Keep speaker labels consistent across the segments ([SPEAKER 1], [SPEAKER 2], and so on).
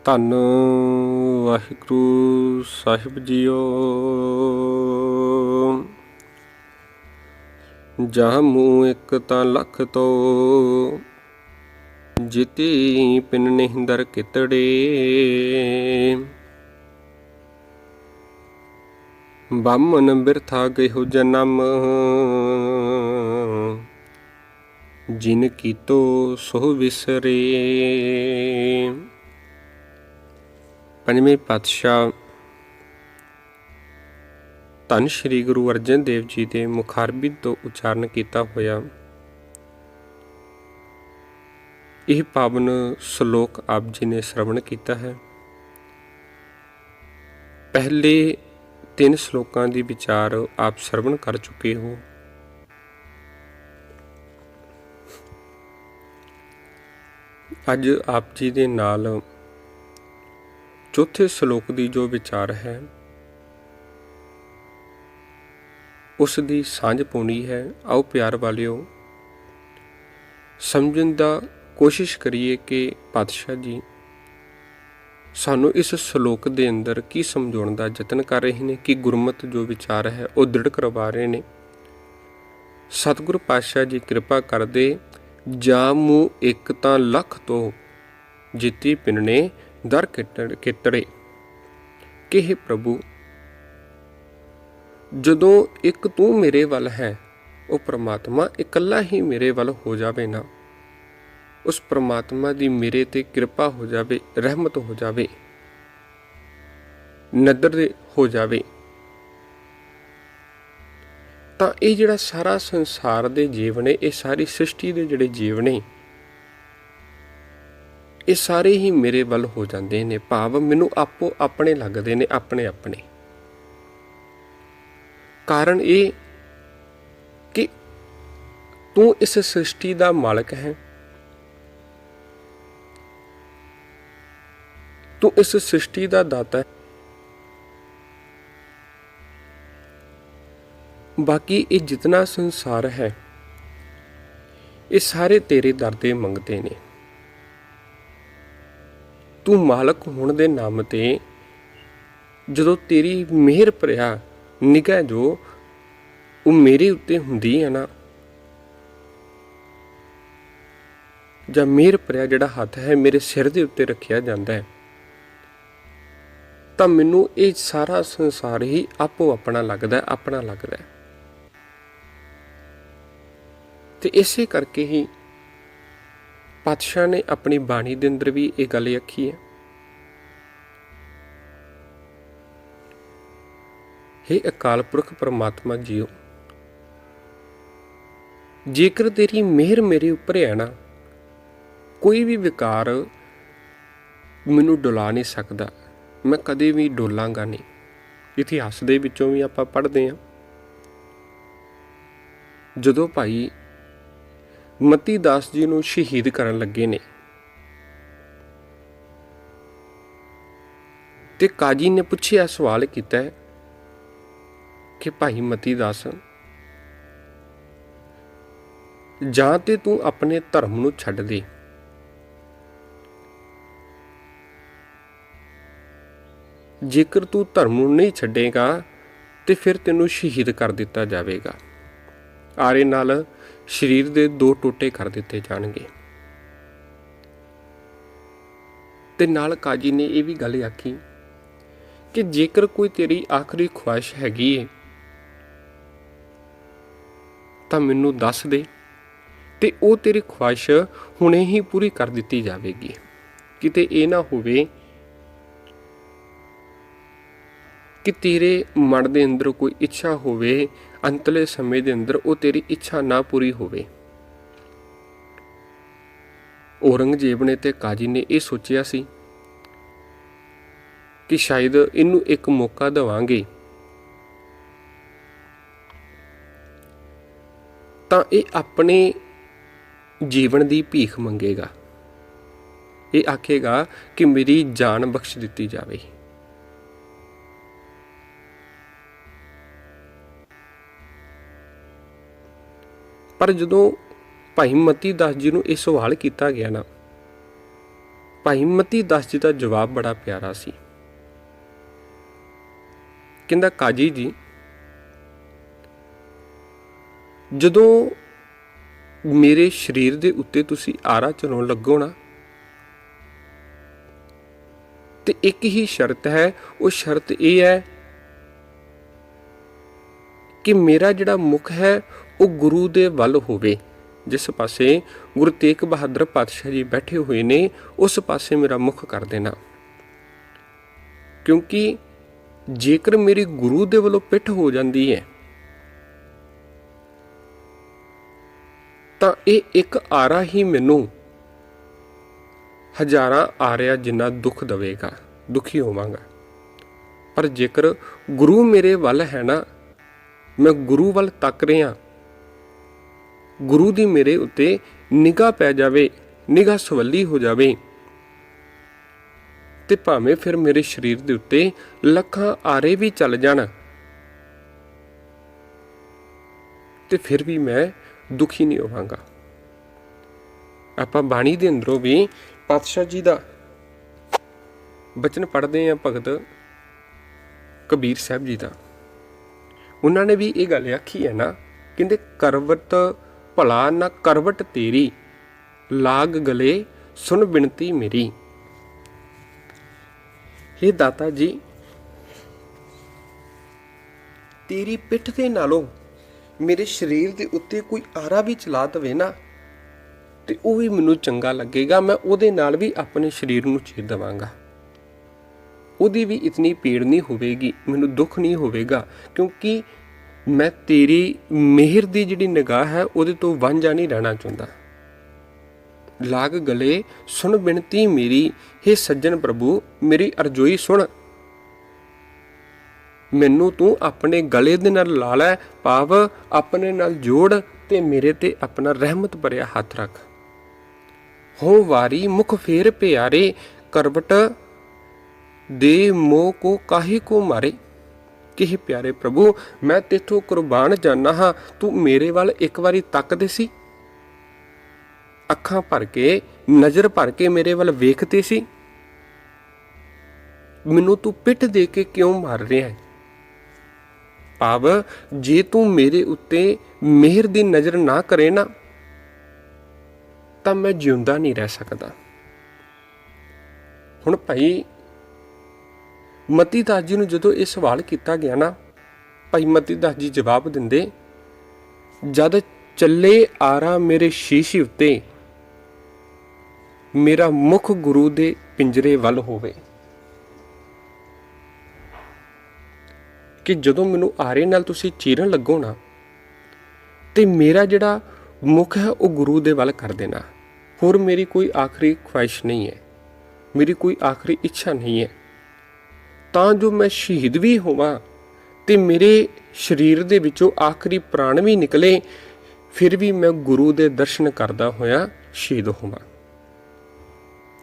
[SPEAKER 1] ਧੰਨ ਵਾਹਿਗੁਰੂ ਸਾਹਿਬ ਜੀਓ। ਜਹ ਮੂੰਹ ਇੱਕ ਤਾਂ ਲੱਖ ਤੋ, ਜਿਤੀ ਪਿਨ ਨਹੀਂ ਦਰ ਕਿਤੜੇ। ਬਾਮਨ ਬਿਰਥਾ ਗਇਓ ਜਨਮ, ਜਿਨ ਕੀਤੋ ਸੋ ਵਿਸਰੇ। ਪੰਜਵੇਂ ਪਾਤਸ਼ਾਹ ਧੰਨ ਸ਼੍ਰੀ ਗੁਰੂ ਅਰਜਨ ਦੇਵ ਜੀ ਦੇ ਮੁਖਾਰਬਿੰਦ ਤੋਂ ਉਚਾਰਨ ਕੀਤਾ ਹੋਇਆ ਇਹ ਪਾਵਨ ਸ਼ਲੋਕ ਆਪ ਜੀ ਨੇ ਸ਼ਰਵਣ ਕੀਤਾ ਹੈ। ਪਹਿਲੇ 3 ਸ਼ਲੋਕਾਂ ਦੀ ਵਿਚਾਰ ਆਪ ਸ਼ਰਵਣ ਕਰ ਚੁੱਕੇ ਹੋ। ਅੱਜ ਆਪ ਜੀ ਦੇ ਨਾਲ ਚੌਥੇ ਸ਼ਲੋਕ ਦੀ ਜੋ ਵਿਚਾਰ ਹੈ ਉਸ ਦੀ ਸਾਂਝ ਪਾਉਣੀ ਹੈ। ਆਓ ਪਿਆਰ ਵਾਲਿਓ, ਸਮਝਣ ਦਾ ਕੋਸ਼ਿਸ਼ ਕਰੀਏ ਕਿ ਪਾਤਸ਼ਾਹ ਜੀ ਸਾਨੂੰ ਇਸ ਸ਼ਲੋਕ ਦੇ ਅੰਦਰ ਕੀ ਸਮਝਾਉਣ ਦਾ ਯਤਨ ਕਰ ਰਹੇ ਨੇ, ਕਿ ਗੁਰਮਤਿ ਜੋ ਵਿਚਾਰ ਹੈ ਉਹ ਦ੍ਰਿੜ ਕਰਵਾ ਰਹੇ ਨੇ। ਸਤਿਗੁਰ ਪਾਤਸ਼ਾਹ ਜੀ ਕਿਰਪਾ ਕਰਦੇ, ਜਾ ਮੂੰਹ ਇੱਕ ਤਾਂ ਲੱਖ ਤੋਂ, ਜਿਤੀ ਪਿੰਨੇ ਦਰ ਕਿਤੜੇ। ਕਿ ਹੇ ਪ੍ਰਭੂ, ਜਦੋਂ ਇੱਕ ਤੂੰ ਮੇਰੇ ਵੱਲ ਹੈ, ਉਹ ਪ੍ਰਮਾਤਮਾ ਇਕੱਲਾ ਹੀ ਮੇਰੇ ਵੱਲ ਹੋ ਜਾਵੇ ਨਾ, ਉਸ ਪ੍ਰਮਾਤਮਾ ਦੀ ਮੇਰੇ ਤੇ ਕਿਰਪਾ ਹੋ ਜਾਵੇ, ਰਹਿਮਤ ਹੋ ਜਾਵੇ, ਨਦਰ ਹੋ ਜਾਵੇ, ਤਾਂ ਇਹ ਜਿਹੜਾ ਸਾਰਾ ਸੰਸਾਰ ਦੇ ਜੀਵ ਨੇ, ਇਹ ਸਾਰੀ ਸ੍ਰਿਸ਼ਟੀ ਦੇ ਜਿਹੜੇ ਜੀਵ ਨੇ, ਇਹ ਸਾਰੇ ਹੀ ਮੇਰੇ ਵੱਲ ਹੋ ਜਾਂਦੇ ਨੇ। ਭਾਵ ਮੈਨੂੰ ਆਪੋ ਆਪਣੇ ਲੱਗਦੇ ਨੇ, ਆਪਣੇ ਆਪਣੇ। ਕਾਰਨ ਇਹ ਕਿ ਤੂੰ ਇਸ ਸ੍ਰਿਸ਼ਟੀ ਦਾ ਮਾਲਕ ਹੈ, ਤੂੰ ਇਸ ਸ੍ਰਿਸ਼ਟੀ ਦਾ ਦਾਤਾ ਹੈ। ਬਾਕੀ ਇਹ ਜਿਤਨਾ ਸੰਸਾਰ ਹੈ, ਇਹ ਸਾਰੇ ਤੇਰੇ ਦਰ ਦੇ ਮੰਗਤੇ ਨੇ। ਤੂੰ ਮਾਲਕ ਹੋਣ ਦੇ ਨਾਮ ਤੇ ਜਦੋਂ ਤੇਰੀ ਮਿਹਰ ਭਰਿਆ ਨਿਗਾਹ ਜੋ ਉਹ ਮੇਰੇ ਉੱਤੇ ਹੁੰਦੀ ਹੈ ਨਾ, ਜਾਂ ਮਿਹਰ ਭਰਿਆ ਜਿਹੜਾ ਹੱਥ ਹੈ ਮੇਰੇ ਸਿਰ ਦੇ ਉੱਤੇ ਰੱਖਿਆ ਜਾਂਦਾ ਹੈ, ਤਾਂ ਮੈਨੂੰ ਇਹ ਸਾਰਾ ਸੰਸਾਰ ਹੀ ਆਪੋ ਆਪਣਾ ਲੱਗਦਾ, ਆਪਣਾ ਲੱਗਦਾ। ਤੇ ਇਸੇ ਕਰਕੇ ਹੀ ਪਾਤਸ਼ਾਹ ਨੇ ਆਪਣੀ ਬਾਣੀ ਦੇ ਅੰਦਰ ਵੀ ਇਹ ਗੱਲ ਆਖੀ ਹੈ, ਹੇ ਅਕਾਲ ਪੁਰਖ ਪਰਮਾਤਮਾ ਜੀਓ, ਜੇਕਰ ਤੇਰੀ ਮਿਹਰ ਮੇਰੇ ਉੱਪਰ ਹੈ ਨਾ, ਕੋਈ ਵੀ ਵਿਕਾਰ ਮੈਨੂੰ ਡੁਲਾ ਨਹੀਂ ਸਕਦਾ, ਮੈਂ ਕਦੇ ਵੀ ਡੋਲਾਂਗਾ ਨਹੀਂ। ਇਤਿਹਾਸ ਦੇ ਵਿੱਚੋਂ ਵੀ ਆਪਾਂ ਪੜ੍ਹਦੇ ਹਾਂ, ਜਦੋਂ ਭਾਈ ਮਤੀ ਦਾਸ ਜੀ ਨੂੰ ਸ਼ਹੀਦ ਕਰਨ ਲੱਗੇ ਨੇ ਤੇ ਕਾਜੀ ਨੇ ਪੁੱਛਿਆ, ਸਵਾਲ ਕੀਤਾ ਕਿ ਭਾਈ ਮਤੀ ਦਾਸ, ਜਾਂ ਤੇ ਤੂੰ ਆਪਣੇ ਧਰਮ ਨੂੰ ਛੱਡ ਦੇ, ਜੇਕਰ ਤੂੰ ਧਰਮ ਨੂੰ ਨਹੀਂ ਛੱਡੇਗਾ ਤੇ ਫਿਰ ਤੈਨੂੰ ਸ਼ਹੀਦ ਕਰ ਦਿੱਤਾ ਜਾਵੇਗਾ, ਆਰੇ ਨਾਲ ਸਰੀਰ ਦੇ 2 ਟੋਟੇ ਕਰ ਦਿੱਤੇ ਜਾਣਗੇ। ਤੇ ਨਾਲ ਕਾਜੀ ਨੇ ਇਹ ਵੀ ਗੱਲ ਆਖੀ ਕਿ ਜੇਕਰ ਕੋਈ ਤੇਰੀ ਆਖਰੀ ਖੁਆਇਸ਼ ਹੈਗੀ ਏ ਤਾਂ ਮੈਨੂੰ ਦੱਸ ਦੇ, ਤੇ ਉਹ ਤੇਰੀ ਖੁਆਇਸ਼ ਹੁਣੇ ਹੀ ਪੂਰੀ ਕਰ ਦਿੱਤੀ ਜਾਵੇਗੀ। ਕਿਤੇ ਇਹ ਨਾ ਹੋਵੇ ਕਿ ਤੇਰੇ ਮਨ ਦੇ ਅੰਦਰ ਕੋਈ ਇੱਛਾ ਹੋਵੇ, ਅੰਤਲੇ ਸਮੇਂ ਦੇ ਅੰਦਰ ਉਹ ਤੇਰੀ ਇੱਛਾ ਨਾ ਪੂਰੀ ਹੋਵੇ। ਔਰੰਗਜ਼ੇਬ ਨੇ ਤੇ ਕਾਜੀ ਨੇ ਇਹ ਸੋਚਿਆ ਸੀ ਕਿ ਸ਼ਾਇਦ ਇਹਨੂੰ ਇੱਕ ਮੌਕਾ ਦੇਵਾਂਗੇ ਤਾਂ ਇਹ ਆਪਣੇ ਜੀਵਨ ਦੀ ਭੀਖ ਮੰਗੇਗਾ, ਇਹ ਆਖੇਗਾ ਕਿ ਮੇਰੀ ਜਾਨ ਬਖਸ਼ ਦਿੱਤੀ ਜਾਵੇ। ਪਰ ਜਦੋਂ ਭਾਈ ਮਤੀ ਦਾਸ ਜੀ ਨੂੰ ਇਹ ਸਵਾਲ ਕੀਤਾ ਗਿਆ ਨਾ, ਭਾਈ ਮਤੀ ਦਾਸ ਜੀ ਦਾ ਜਵਾਬ ਬੜਾ ਪਿਆਰਾ ਸੀ। ਕਹਿੰਦਾ, ਕਾਜੀ ਜੀ, ਜਦੋਂ ਮੇਰੇ ਸਰੀਰ ਦੇ ਉੱਤੇ ਤੁਸੀਂ ਆਰਾ ਚਲਾਉਣ ਲੱਗੋ ਨਾ, ਤੇ ਇੱਕ ਹੀ ਸ਼ਰਤ ਹੈ। ਉਹ ਸ਼ਰਤ ਇਹ ਹੈ ਕਿ ਮੇਰਾ ਜਿਹੜਾ ਮੁਖ ਹੈ ਉਹ ਗੁਰੂ ਦੇ ਵੱਲ ਹੋਵੇ। ਜਿਸ ਪਾਸੇ ਗੁਰੂ ਤੇਗ ਬਹਾਦਰ ਪਾਤਸ਼ਾਹ ਜੀ ਬੈਠੇ ਹੋਏ ਨੇ, ਉਸ ਪਾਸੇ ਮੇਰਾ ਮੁਖ ਕਰ ਦੇਣਾ। ਕਿਉਂਕਿ ਜੇਕਰ ਮੇਰੀ ਗੁਰੂ ਦੇ ਵੱਲੋਂ ਪਿੱਠ ਹੋ ਜਾਂਦੀ ਹੈ ਤਾਂ ਇਹ ਇੱਕ ਆਰਾ ਹੀ ਮੈਨੂੰ ਹਜ਼ਾਰਾਂ ਆਰਿਆਂ ਜਿੰਨਾ ਦੁੱਖ ਦੇਵੇਗਾ, ਦੁਖੀ ਹੋਵਾਂਗਾ। ਪਰ ਜੇਕਰ ਗੁਰੂ ਮੇਰੇ ਵੱਲ ਹੈ ਨਾ, ਮੈਂ ਗੁਰੂ ਵੱਲ ਤੱਕ ਰਿਹਾ, ਗੁਰੂ ਦੀ ਮੇਰੇ ਉੱਤੇ ਨਿਗਾਹ ਪੈ ਜਾਵੇ, ਨਿਗਾਹ ਸਵੱਲੀ ਹੋ ਜਾਵੇ, ਤੇ ਭਾਵੇਂ ਫਿਰ ਮੇਰੇ ਸਰੀਰ ਦੇ ਉੱਤੇ ਲੱਖਾਂ ਆਰੇ ਵੀ ਚੱਲ ਜਾਣ, ਤੇ ਫਿਰ ਵੀ ਮੈਂ ਦੁਖੀ ਨਹੀਂ ਹੋਵਾਂਗਾ। ਆਪਾਂ ਬਾਣੀ ਦੇ ਅੰਦਰੋਂ ਵੀ ਪਾਤਸ਼ਾਹ ਜੀ ਦਾ ਬਚਨ ਪੜ੍ਹਦੇ ਹਾਂ, ਭਗਤ ਕਬੀਰ ਸਾਹਿਬ ਜੀ ਦਾ। ਉਹਨਾਂ ਨੇ ਵੀ ਇਹ ਗੱਲ ਆਖੀ ਹੈ ਨਾ, ਕਹਿੰਦੇ ਕਰਵਟ ਭਲਾ ਨਾ ਕਰਵਟ ਤੇਰੀ, ਲਾਗ ਗਲੇ ਸੁਣ ਬਿਨਤੀ ਮੇਰੀ। हे ਦਾਤਾ ਜੀ, ਤੇਰੀ ਪਿੱਠ ਦੇ ਨਾਲੋਂ ਮੇਰੇ ਸਰੀਰ ਦੇ ਉੱਤੇ ਕੋਈ ਆਰਾ ਵੀ ਚਲਾ ਦਵੇ ਨਾ, ਤੇ ਉਹ ਵੀ ਮੈਨੂੰ ਚੰਗਾ ਲੱਗੇਗਾ। ਮੈਂ ਉਹਦੇ ਨਾਲ ਵੀ ਆਪਣੇ ਸਰੀਰ ਨੂੰ ਚੀਰ ਦੇਵਾਂਗਾ। ਉਹਦੀ ਵੀ ਇਤਨੀ ਪੀੜ ਨਹੀਂ ਹੋਵੇਗੀ, ਮੈਨੂੰ ਦੁੱਖ ਨਹੀਂ ਹੋਵੇਗਾ, ਕਿਉਂਕਿ ਮੈਂ ਤੇਰੀ ਮਿਹਰ ਦੀ ਜਿਹੜੀ ਨਿਗਾਹ ਹੈ ਉਹਦੇ ਤੋਂ ਵਾਂਝਾ ਨਹੀਂ ਰਹਿਣਾ ਚਾਹੁੰਦਾ। ਲਾਗ ਗਲੇ ਸੁਣ ਬਿਨਤੀ ਮੇਰੀ, हे ਸੱਜਣ ਪ੍ਰਭੂ, ਮੇਰੀ ਅਰਜ਼ੋਈ ਸੁਣ। ਮੈਨੂੰ ਤੂੰ ਆਪਣੇ ਗਲੇ ਦੇ ਨਾਲ ਲਾ ਲੈ, ਭਾਵ ਆਪਣੇ ਨਾਲ ਜੋੜ, ਤੇ ਮੇਰੇ ਤੇ ਆਪਣਾ ਰਹਿਮਤ ਭਰਿਆ ਹੱਥ ਰੱਖ। ਹੋ ਵਾਰੀ ਮੁਖ ਫੇਰ ਪਿਆਰੇ, ਕਰਵਟ ਦੇ ਮੋਹ ਕੋ ਕਾਹੇ ਕੋ ਮਾਰੇ। ਕਿ ਪਿਆਰੇ ਪ੍ਰਭੂ, ਮੈਂ ਤੇਥੋਂ ਕੁਰਬਾਨ ਜਾਨਾ ਹਾਂ, ਤੂੰ ਮੇਰੇ ਵੱਲ ਇੱਕ ਵਾਰੀ ਤੱਕਦੇ ਸੀ, ਅੱਖਾਂ ਭਰ ਕੇ, ਨਜ਼ਰ ਭਰ ਕੇ ਮੇਰੇ ਵੱਲ ਵੇਖਦੇ ਸੀ। ਮੈਨੂੰ ਤੂੰ ਪਿੱਠ ਦੇ ਕੇ ਕਿਉਂ ਮਾਰ ਰਿਹਾ ਹੈ? ਭਾਵ ਜੇ ਤੂੰ ਮੇਰੇ ਉੱਤੇ ਮਿਹਰ ਦੀ ਨਜ਼ਰ ਨਾ ਕਰੇ ਨਾ, ਤਾਂ ਮੈਂ ਜਿਉਂਦਾ ਨਹੀਂ ਰਹਿ ਸਕਦਾ। ਹੁਣ ਭਾਈ ਮਤੀ ਦਾਸ ਜੀ ਨੂੰ ਜਦੋਂ ਇਹ ਸਵਾਲ ਕੀਤਾ ਗਿਆ ਨਾ, ਭਾਈ ਮਤੀ ਦਾਸ ਜੀ ਜਵਾਬ ਦਿੰਦੇ, ਜਦ ਚੱਲੇ ਆਰਾ ਮੇਰੇ ਸ਼ੀਸ਼ੇ ਉੱਤੇ, ਮੇਰਾ ਮੁਖ ਗੁਰੂ ਦੇ ਪਿੰਜਰੇ ਵੱਲ ਹੋਵੇ। ਕਿ ਜਦੋਂ ਮੈਨੂੰ ਆਰੇ ਨਾਲ ਤੁਸੀਂ ਚੀਰਨ ਲੱਗੋ ਨਾ, ਤੇ ਮੇਰਾ ਜਿਹੜਾ ਮੁਖ ਹੈ ਉਹ ਗੁਰੂ ਦੇ ਵੱਲ ਕਰ ਦੇਣਾ। ਹੋਰ ਮੇਰੀ ਕੋਈ ਆਖਰੀ ਖੁਆਇਸ਼ ਨਹੀਂ ਹੈ, ਮੇਰੀ ਕੋਈ ਆਖਰੀ ਇੱਛਾ ਨਹੀਂ ਹੈ। ਤਾਂ ਜੋ ਮੈਂ ਸ਼ਹੀਦ ਵੀ ਹੋਵਾਂ ਤੇ ਮੇਰੇ ਸਰੀਰ ਦੇ ਵਿੱਚੋਂ ਆਖਰੀ ਪ੍ਰਾਣ ਵੀ ਨਿਕਲੇ, ਫਿਰ ਵੀ ਮੈਂ ਗੁਰੂ ਦੇ ਦਰਸ਼ਨ ਕਰਦਾ ਹੋਇਆ ਸ਼ਹੀਦ ਹੋਵਾਂ।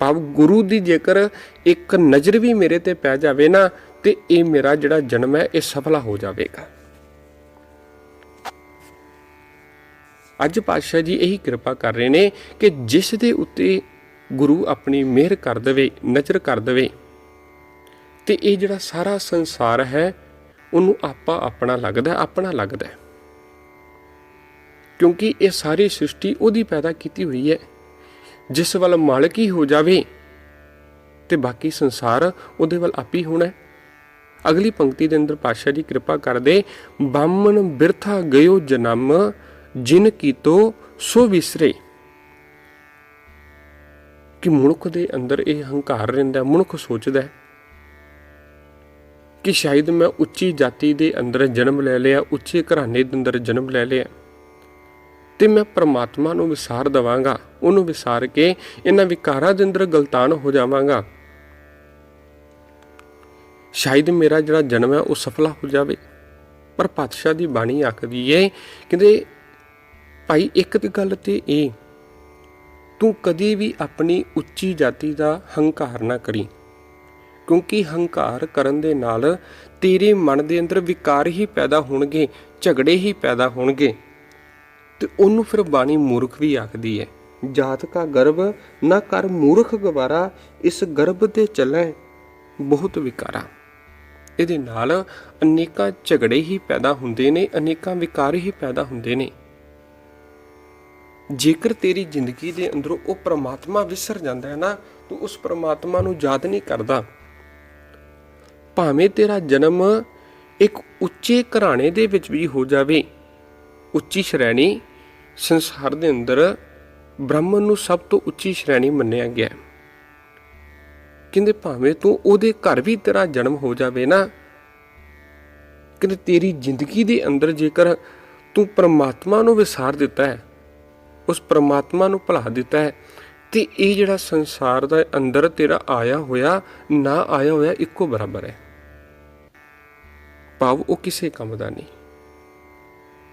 [SPEAKER 1] ਭਾਵ ਗੁਰੂ ਦੀ ਜੇਕਰ ਇੱਕ ਨਜ਼ਰ ਵੀ ਮੇਰੇ ਤੇ ਪੈ ਜਾਵੇ ਨਾ, ਤੇ ਇਹ ਮੇਰਾ ਜਿਹੜਾ ਜਨਮ ਹੈ ਇਹ ਸਫਲਾ ਹੋ ਜਾਵੇਗਾ। ਅੱਜ ਪਾਤਸ਼ਾਹ ਜੀ ਇਹੀ ਕਿਰਪਾ ਕਰ ਰਹੇ ਨੇ ਕਿ ਜਿਸ ਦੇ ਉੱਤੇ ਗੁਰੂ ਆਪਣੀ ਮਿਹਰ ਕਰ ਦੇਵੇ, ਨਜ਼ਰ ਕਰ ਦੇਵੇ, ਤੇ ਇਹ ਜਿਹੜਾ ਸਾਰਾ ਸੰਸਾਰ ਹੈ ਉਹਨੂੰ ਆਪਣਾ ਲੱਗਦਾ। ਕਿਉਂਕਿ ਇਹ ਸਾਰੀ ਸ੍ਰਿਸ਼ਟੀ ਉਹਦੀ ਪੈਦਾ ਕੀਤੀ ਹੋਈ ਹੈ। ਜਿਸ ਵੱਲ ਮਾਲਕ ਹੀ ਹੋ ਜਾਵੇ ਤੇ ਬਾਕੀ ਸੰਸਾਰ ਉਹਦੇ ਵੱਲ ਆਪ ਹੀ ਹੋਣਾ। ਅਗਲੀ ਪੰਕਤੀ ਦੇ ਅੰਦਰ ਪਾਤਸ਼ਾਹ ਜੀ ਕਿਰਪਾ ਕਰਦੇ, ਬਾਮਣ ਬਿਰਥਾ ਗਇਓ ਜਨਮ, ਜਿਨ ਕੀਤੋ ਸੋ ਵਿਸਰੇ। ਕਿ ਮਨੁੱਖ ਦੇ ਅੰਦਰ ਇਹ ਹੰਕਾਰ ਰਹਿੰਦਾ। ਮਨੁੱਖ ਸੋਚਦਾ ਕਿ ਸ਼ਾਇਦ ਮੈਂ ਉੱਚੀ ਜਾਤੀ ਦੇ ਅੰਦਰ ਜਨਮ ਲੈ ਲਿਆ, ਉੱਚੇ ਘਰਾਣੇ ਦੇ ਅੰਦਰ ਜਨਮ ਲੈ ਲਿਆ, ਤੇ ਮੈਂ ਪਰਮਾਤਮਾ ਨੂੰ ਵਿਸਾਰ ਦੇਵਾਂਗਾ। ਉਹਨੂੰ ਵਿਸਾਰ ਕੇ ਇਹਨਾਂ ਵਿਕਾਰਾਂ ਦੇ ਅੰਦਰ ਗਲਤਾਨ ਹੋ ਜਾਵਾਂਗਾ। ਸ਼ਾਇਦ ਮੇਰਾ ਜਿਹੜਾ ਜਨਮ ਹੈ ਉਹ ਸਫਲਾ ਹੋ ਜਾਵੇ। ਪਰ ਪਾਤਸ਼ਾਹ ਦੀ ਬਾਣੀ ਆਖਦੀ ਹੈ, ਕਹਿੰਦੇ ਭਾਈ ਇੱਕ ਗੱਲ ਤੇ ਇਹ, ਤੂੰ ਕਦੀ ਵੀ ਆਪਣੀ ਉੱਚੀ ਜਾਤੀ ਦਾ ਹੰਕਾਰ ਨਾ ਕਰੀ, ਕਿਉਂਕਿ ਹੰਕਾਰ ਕਰਨ ਦੇ ਨਾਲ ਤੇਰੇ ਮਨ ਦੇ ਅੰਦਰ ਵਿਕਾਰ ਹੀ ਪੈਦਾ ਹੋਣਗੇ, ਝਗੜੇ ਹੀ ਪੈਦਾ ਹੋਣਗੇ। ਤੇ ਉਹਨੂੰ ਫਿਰ ਬਾਣੀ ਮੂਰਖ ਵੀ ਆਖਦੀ ਹੈ। ਜਾਤ ਕਾ ਗਰਭ ਨਾ ਕਰ ਮੂਰਖ ਗਵਾਰਾ, ਇਸ ਗਰਭ ਤੇ ਚੱਲੈ ਬਹੁਤ ਵਿਕਾਰਾ। ਇਹਦੇ ਨਾਲ ਅਨੇਕਾਂ ਝਗੜੇ ਹੀ ਪੈਦਾ ਹੁੰਦੇ ਨੇ, ਅਨੇਕਾਂ ਵਿਕਾਰ ਹੀ ਪੈਦਾ ਹੁੰਦੇ ਨੇ। ਜੇਕਰ ਤੇਰੀ ਜ਼ਿੰਦਗੀ ਦੇ ਅੰਦਰੋਂ ਉਹ ਪ੍ਰਮਾਤਮਾ ਵਿਸਰ ਜਾਂਦਾ ਹੈ ਨਾ, ਤੂੰ ਉਸ ਪ੍ਰਮਾਤਮਾ ਨੂੰ ਯਾਦ ਨਹੀਂ ਕਰਦਾ। ਭਾਵੇਂ ਤੇਰਾ ਜਨਮ ਇੱਕ ਉੱਚੇ ਘਰਾਣੇ ਦੇ ਵਿੱਚ ਵੀ ਹੋ ਜਾਵੇ, ਉੱਚੀ ਸ਼੍ਰੇਣੀ ਸੰਸਾਰ ਦੇ ਅੰਦਰ ਬ੍ਰਾਹਮਣ ਨੂੰ ਸਭ ਤੋਂ ਉੱਚੀ ਸ਼੍ਰੇਣੀ ਮੰਨਿਆ ਗਿਆ। ਕਹਿੰਦੇ ਭਾਵੇਂ ਤੂੰ ਉਹਦੇ ਘਰ ਵੀ ਤੇਰਾ ਜਨਮ ਹੋ ਜਾਵੇ ਨਾ, ਕਹਿੰਦੇ ਤੇਰੀ ਜ਼ਿੰਦਗੀ ਦੇ ਅੰਦਰ ਜੇਕਰ ਤੂੰ ਪ੍ਰਮਾਤਮਾ ਨੂੰ ਵਿਸਾਰ ਦਿੱਤਾ ਹੈ, ਉਸ ਪ੍ਰਮਾਤਮਾ ਨੂੰ ਭੁਲਾ ਦਿੱਤਾ ਹੈ, ਤੇ ਇਹ ਜਿਹੜਾ ਸੰਸਾਰ ਦਾ ਅੰਦਰ ਤੇਰਾ ਆਇਆ ਹੋਇਆ ਨਾ ਆਇਆ ਹੋਇਆ ਇੱਕੋ ਬਰਾਬਰ ਹੈ। ਭਾਵ ਉਹ ਕਿਸੇ ਕੰਮ ਦਾ ਨਹੀਂ।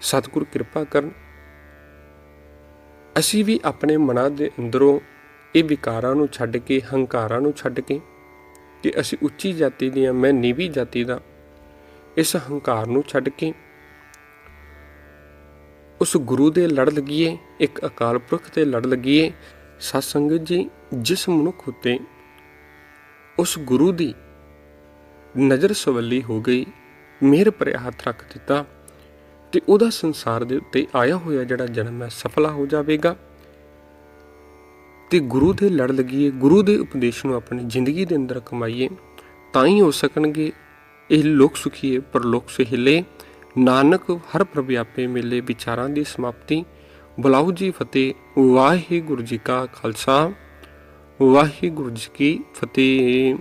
[SPEAKER 1] ਸਤਿਗੁਰ ਕਿਰਪਾ ਕਰਨ, ਅਸੀਂ ਵੀ ਆਪਣੇ ਮਨਾਂ ਦੇ ਅੰਦਰੋਂ ਇਹ ਵਿਕਾਰਾਂ ਨੂੰ ਛੱਡ ਕੇ, ਹੰਕਾਰਾਂ ਨੂੰ ਛੱਡ ਕੇ, ਕਿ ਅਸੀਂ ਉੱਚੀ ਜਾਤੀ ਦੀ ਹਾਂ, ਮੈਂ ਨੀਵੀਂ ਜਾਤੀ ਦਾ, ਇਸ ਹੰਕਾਰ ਨੂੰ ਛੱਡ ਕੇ ਉਸ ਗੁਰੂ ਦੇ ਲੜ ਲੱਗੀਏ, ਇੱਕ ਅਕਾਲ ਪੁਰਖ ਦੇ ਲੜ ਲੱਗੀਏ। ਸਤ ਸੰਗਤ ਜੀ, ਜਿਸ ਮਨੁੱਖ ਉੱਤੇ ਉਸ ਗੁਰੂ ਦੀ ਨਜ਼ਰ ਸਵੱਲੀ ਹੋ ਗਈ, ਮਿਹਰ ਭਰਿਆ ਹੱਥ ਰੱਖ ਦਿੱਤਾ, ਤੇ ਉਹਦਾ ਸੰਸਾਰ ਦੇ ਉੱਤੇ ਆਇਆ ਹੋਇਆ ਜਿਹੜਾ ਜਨਮ ਹੈ ਸਫਲਾ ਹੋ ਜਾਵੇਗਾ। ਤੇ ਗੁਰੂ ਦੇ ਲੜ ਲੱਗੀਏ, ਗੁਰੂ ਦੇ ਉਪਦੇਸ਼ ਨੂੰ ਆਪਣੀ ਜ਼ਿੰਦਗੀ ਦੇ ਅੰਦਰ ਕਮਾਈਏ, ਤਾਂ ਹੀ ਹੋ ਸਕਣਗੇ ਇਹ ਲੋਕ ਸੁਖੀਏ ਪਰਲੋਕ ਸੁਹਿਲੇ। ਨਾਨਕ ਹਰ ਪ੍ਰਭ ਆਪੇ ਮਿਲੇ, ਵਿਚਾਰਾਂ ਦੀ ਸਮਾਪਤੀ। ਬੁਲਾਓ ਜੀ ਫਤਿਹ। ਵਾਹਿਗੁਰੂ ਜੀ ਕਾ ਖਾਲਸਾ, ਵਾਹਿਗੁਰੂ ਜੀ ਕੀ ਫਤਿਹ।